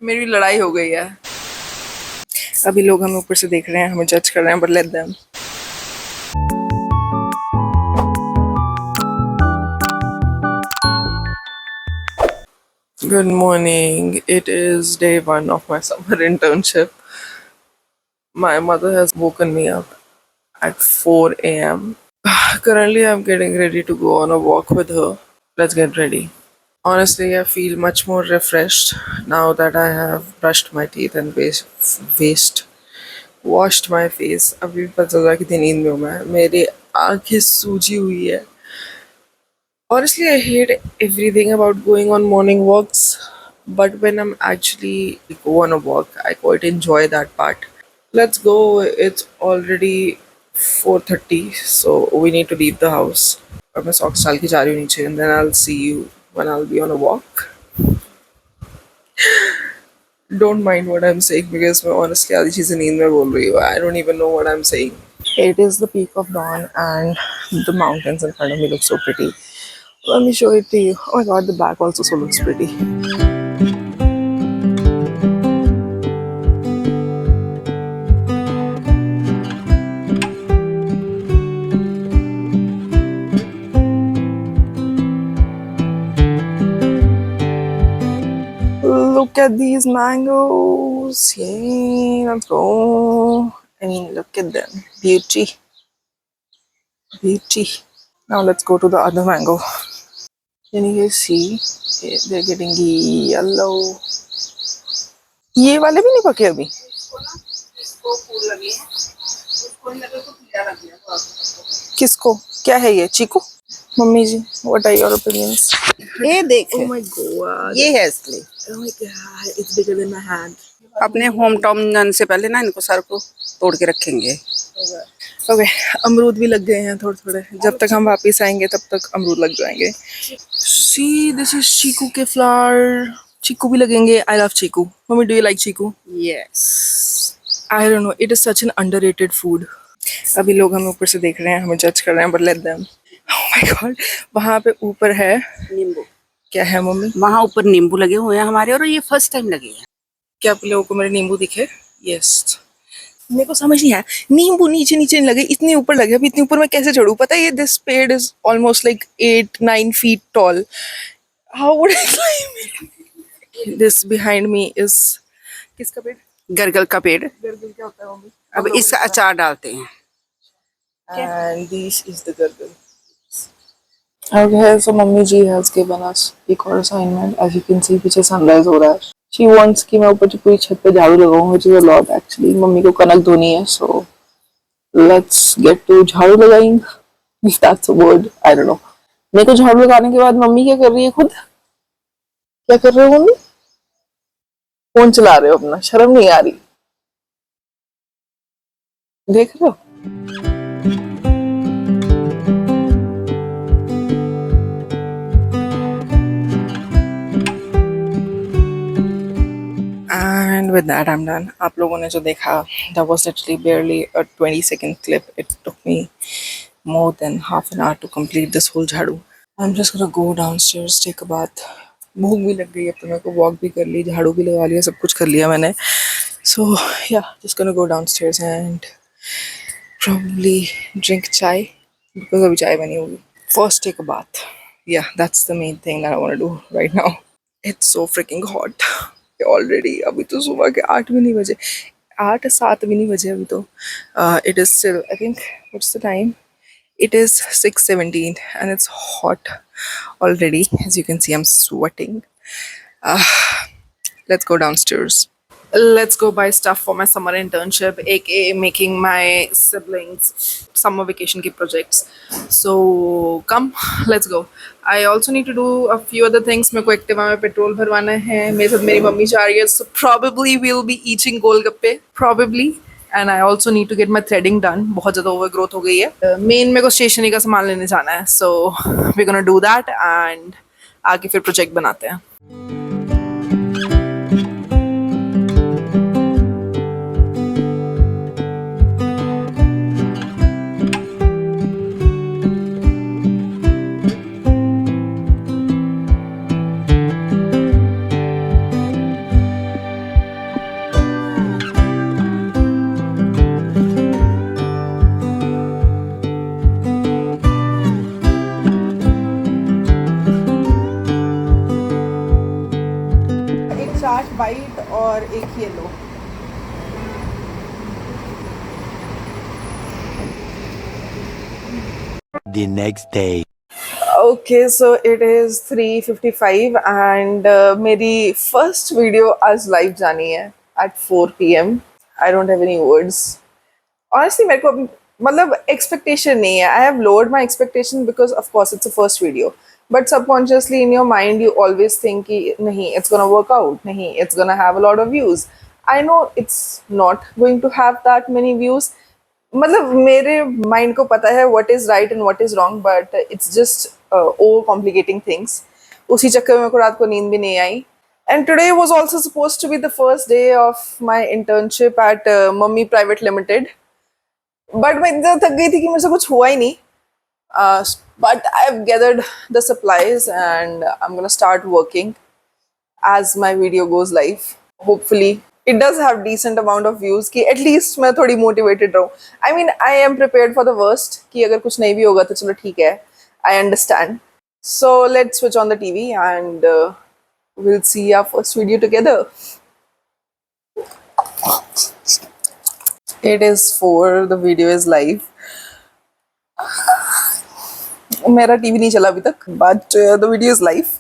मेरी लड़ाई हो गई है। अभी लोग हमें ऊपर से देख रहे हैं, हमें जज कर रहे हैं, but let them. Good morning. It is day one of my summer internship. My mother has woken me up at 4 a.m. Currently, I'm getting ready to go on a walk with her. Let's get ready. Honestly, I feel much more refreshed now that I have brushed my teeth and washed my face. अभी पता चला कितनी नींद में हूँ मैं, मेरी आंखें सूजी हुई है। Honestly, I hate everything about going on morning walks, but when I'm actually go on a walk, I quite enjoy that part. Let's go. It's already 4:30, so we need to leave the house. अब मैं socks डाल के जा रही हूँ नीचे, and then I'll see you when I'll be on a walk. Don't mind what I'm saying because मैं honestly आधी चीज़ें नींद में बोल रही हूँ. I don't even know what I'm saying. It is the peak of dawn and the mountains in front of me look so pretty. Let me show it to you. Oh my god, the back also so looks pretty. Look at these mangoes. Yay, let's go. I mean, look at them. Beauty. Beauty. Now let's go to the other mango. Can you guys see? They're getting yellow. ये वाले भी नहीं पके अभी। किसको? क्या है ये? Chiku? Mummy ji, what are your opinions? ये देख, Oh my god. ये है असली। Oh my god, it's bigger than my hand. अपने होम टाउन जाने से पहले ना इनको सार को तोड़ के रखेंगे। ओके, अमरूद भी लग गए हैं थोड़े थोड़े। जब तक हम वापस आएंगे तब तक अमरूद लग जाएंगे। See, this is चीकू के फ्लावर। चीकू भी लगेंगे। I love chikoo. Mummy, do you like chikoo? Yes. I don't know, it is such an underrated food. अभी लोग हमें ऊपर से देख रहे हैं, हमें जज कर रहे हैं, but let them. Oh my god, वहाँ पे ऊपर है नींबू। क्या है मम्मी? वहाँ ऊपर नींबू लगे हुए हैं हमारे, और ये फर्स्ट टाइम लगे हैं। क्या आप लोगों को मेरे नींबू दिखे? यस। मेरे को समझ नहीं आया, नींबू नीचे नीचे नहीं लगे, इतने ऊपर लगे। अभी इतने ऊपर मैं कैसे चढ़ूं? पता है ये दिस पेड़ is almost like 8-9 feet tall. How would I climb it? This behind me is किसका पेड़? गरगल का पेड़। गरगल क्या होता है मम्मी? अब इसका अचार डालते हैं। And this is the gargle. Okay, so mummy ji has given us एक और assignment. As you can see पीछे sunrise हो रहा है. She wants कि मैं ऊपर पूरी छत पे झाड़ू लगाऊं, which is a lot actually. Mummy को कनक धोनी है, so let's get to झाड़ू लगाएंगे. If that's a word, I don't know. मेरे को झाड़ू लगाने के बाद मम्मी क्या कर रही है खुद? क्या कर रहे हो मम्मी? फोन चला रहे हो अपना, शर्म नहीं आ रही? देख रहे हो? And with that, I'm done. आप लोगों ने जो देखा, that was literally barely a 20-second clip. It took me more than half an hour to complete this whole झाड़ू. I'm just gonna go downstairs, take a bath. भूख भी लग गई है तो मेरे को वॉक भी कर ली, झाड़ू भी लगा लिया, सब कुछ कर लिया मैंने. So yeah, just gonna go downstairs and probably drink chai because अभी चाय बनी होगी. First take a bath. Yeah, that's the main thing that I want to do right now. It's so freaking hot already. अभी तो सुबह के 8 भी नहीं बजे, 8-7 भी नहीं बजे अभी तो. It is still, I think, what's the time? It is 6:17 and it's hot already. As you can see, I'm sweating. Let's go downstairs. Let's go buy stuff for my summer internship, aka making my siblings summer vacation ki projects. So come, let's go. I also need to do a few other things. मेरे को Activa में petrol भरवाना है, मेरे साथ मेरी mummy जा रही है, so probably we'll be eating golgappe, probably. And I also need to get my threading done. बहुत ज़्यादा overgrowth हो गई है. Main मेरे को स्टेशनरी का सामान लेने जाना है, so we're gonna do that and आगे फिर प्रोजेक्ट बनाते हैं. फ्लैट वाइट और एक yellow. The next day. Okay, so it is 3:55 and मेरी first video आज live जानी है at 4 p.m. I don't have any words. Honestly, मेरे को मतलब expectation नहीं है. I have lowered my expectation because of course it's a first video. But subconsciously in your mind you always think कि नहीं, it's gonna work out. नहीं, it's gonna have a lot of views. I know it's not going to have that many views. मतलब मेरे mind को पता है what is right and what is wrong, but it's just over complicating things. उसी चक्कर में मेरे को रात को नींद भी नहीं आई. And today was also supposed to be the first day of my internship at Mummy Private Limited, but मैं इतना थक गई थी कि मेरे से कुछ हुआ ही नहीं. But I have gathered the supplies and I am gonna start working as my video goes live. Hopefully it does have decent amount of views कि at least मैं थोड़ी motivated रहूँ. I mean I am prepared for the worst कि अगर कुछ नहीं भी होगा तो चलो ठीक है, I understand. So let's switch on the TV and we'll see our first video together. It is 4, the video is live. मेरा TV नहीं चला अभी तक, but the video is live.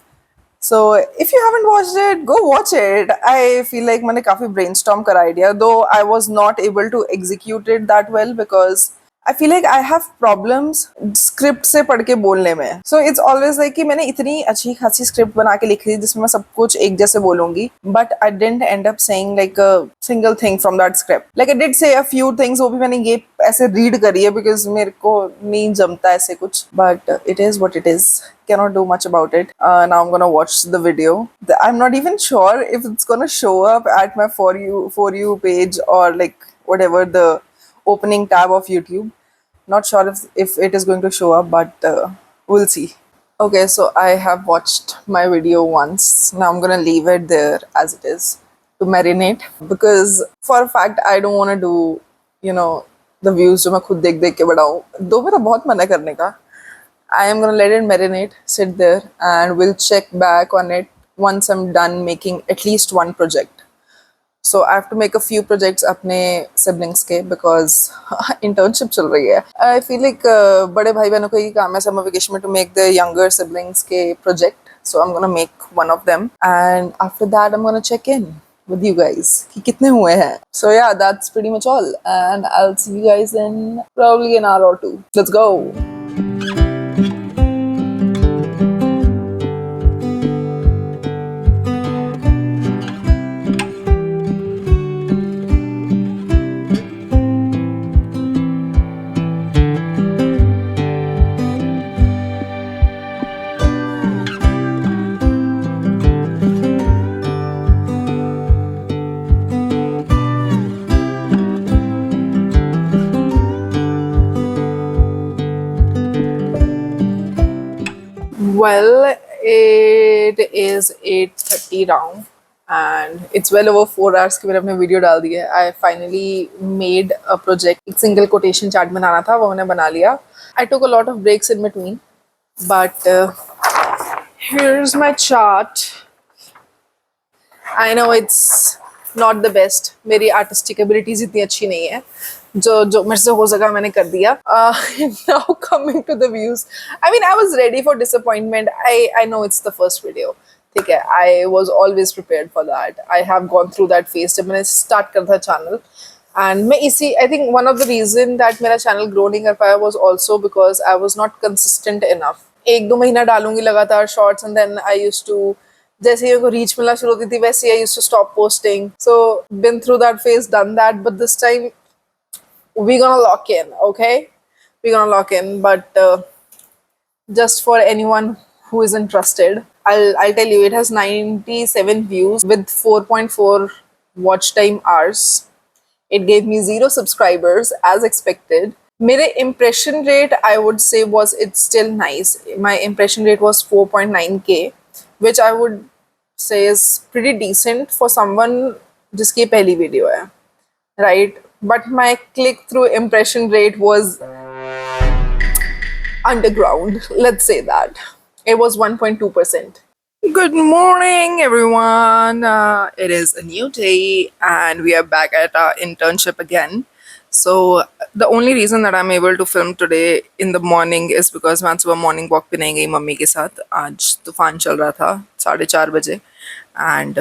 So if you haven't watched it, go watch it. I feel like मैंने काफी brainstorm करा idea, though I was not able to execute it that well because I feel like I have problems script से पढ़ के बोलने में. So it's always like कि मैंने इतनी अच्छी खासी script बना के लिखी थी जिसमें मैं सब कुछ एक जैसे बोलूंगी, but I didn't end up saying like a single thing from that script. Like I did say a few things, वो भी मैंने ये ऐसे read करी है because मेरे को नहीं जमता ऐसे कुछ. But it is what it is. Cannot do much about it. Now I'm gonna watch the video. I'm not even sure if it's gonna show up at my for you page or like whatever the opening tab of YouTube. Not sure if it is going to show up, but we'll see. Okay, so I have watched my video once. Now I'm gonna leave it there as it is to marinate because for a fact I don't want to do, you know, the views जो मैं खुद देख देख के बढ़ाऊँ. दो मेरा बहुत मन है करने का. I am gonna let it marinate, sit there, and we'll check back on it once I'm done making at least one project. So I have to make a few projects अपने siblings के because internship चल रही है. I feel like बड़े भाई बहनों को ये काम है summer vacation में to make the younger siblings के project. So I'm gonna make one of them, and after that I'm gonna check in with you guys कि कितने हुए हैं. So yeah, that's pretty much all, and I'll see you guys in probably an hour or two. Let's go. Well, it is 8:30 now and it's well over 4 hours कि मैंने अपने video डाल दी है. I finally made a project. एक single quotation chart बनाना था, वो मैंने बना लिया. I took a lot of breaks in between, but here's my chart. I know it's not the best. मेरी artistic abilities इतनी अच्छी नहीं है. जो मेरे से हो सका मैंने कर दिया. Now coming to the views. I mean, I was ready for disappointment. I know it's the first video. ठीक है, I was always prepared for that. I have gone through that phase जब मैंने start करा था channel. And मैं इसी I think one of the reason that मेरा channel grow नहीं कर पाया was also because I was not consistent enough. एक दो महीना डालूंगी लगातार shorts and then I used to जैसे ही को reach मिलना शुरू होती थी वैसे I used to stop posting. So been through that phase, done that, but this time we're gonna lock in, okay? We're gonna lock in, but just for anyone who isn't trusted, I'll tell you, it has 97 views with 4.4 watch time hours. It gave me 0 subscribers as expected. मेरे impression rate, I would say, was it's still nice. My impression rate was 4.9k, which I would say is pretty decent for someone जिसकी पहली video है, right? But my click-through impression rate was underground. Let's say that it was 1.2%. Good morning, everyone. It is a new day, and we are back at our internship again. So the only reason that I'm able to film today in the morning is because मैं सुबह morning walk पे नहीं गई mummy के साथ. आज तूफान चल रहा था 4:30 बजे, and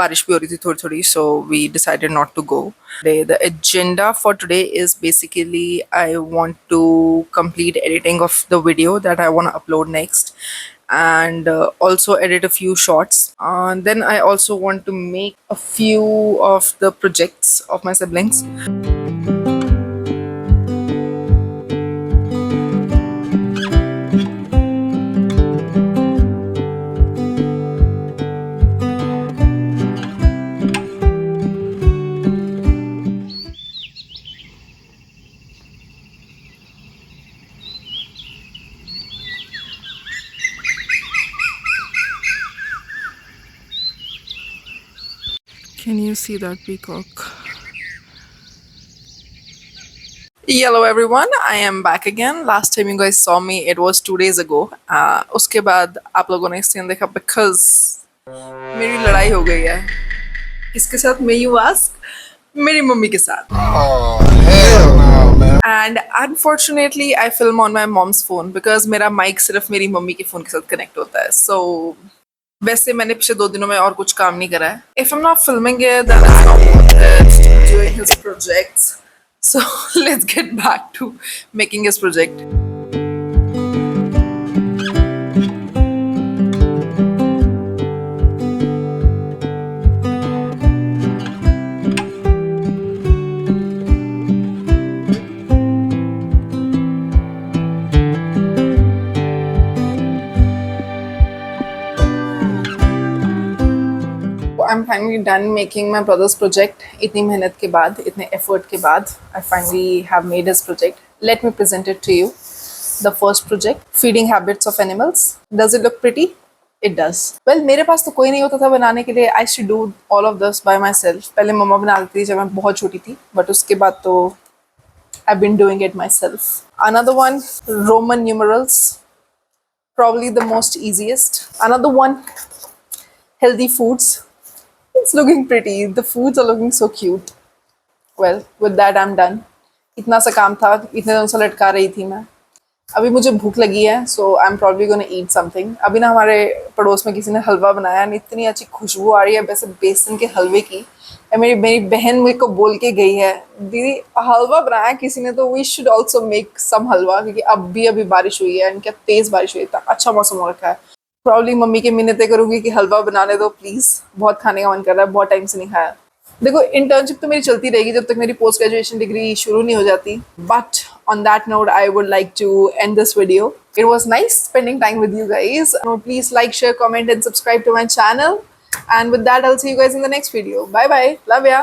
बारिश भी हो रही थी थोड़ी थोड़ी, so we decided not to go. The agenda for today is basically I want to complete editing of the video that I want to upload next, and also edit a few shots. Then I also want to make a few of the projects of my siblings. Can you see that peacock? Hello everyone, I am back again. Last time you guys saw me, it was 2 days ago. उसके बाद आप लोगों ने scene देखा because मेरी लड़ाई हो गई है. किसके साथ? May you ask? मेरी मम्मी के साथ. Oh, hell no, man. And unfortunately, I film on my mom's phone because मेरा mic सिर्फ मेरी मम्मी के phone के साथ connect होता है. So वैसे मैंने पिछले 2 दिनों में और कुछ काम नहीं करा है. If I'm not filming it, then it's not worth it doing his projects. So let's get back to making his project. I'm finally done making my brother's project. इतनी मेहनत के बाद, इतने effort के बाद, I finally have made his project. Let me present it to you. The first project, feeding habits of animals. Does it look pretty? It does. Well, मेरे पास तो कोई नहीं होता था बनाने के लिए. I used to do all of this by myself. पहले मम्मा बना लेती थी जब मैं बहुत छोटी थी, but उसके बाद तो I've been doing it myself. Another one, Roman numerals. Probably the most easiest. Another one, healthy foods. It's looking pretty. The foods are looking so cute. Well, with that I'm done. इतना सा काम था, इतने दिनों से लटका रही थी मैं. अभी मुझे भूख लगी है, so I'm probably gonna eat something. अभी ना हमारे पड़ोस में किसी ने हलवा बनाया और इतनी अच्छी खुशबू आ रही है वैसे बेसन के हलवे की. मेरी मेरी बहन मुझे को बोल के गई है, दीदी हलवा बनाया किसी ने तो we should also make some हलवा, क्योंकि अभी बारिश हुई है और क्या तेज बारिश हुई है, इतना अच्छा मौसम हो रखा है. प्रॉब्ली मम्मी की मिन्नतें करूंगी कि हलवा बनाने दो प्लीज, बहुत खाने का मन कर रहा है, बहुत टाइम से नहीं खाया. देखो इंटर्नशिप तो मेरी चलती रहेगी जब तक मेरी पोस्ट ग्रेजुएशन डिग्री शुरू नहीं हो जाती. But on that note I would like to end this video. It was nice spending time with you guys. Please like, share, comment and subscribe to my channel. And with that, I'll see you guys in the next video. Bye bye. Love ya.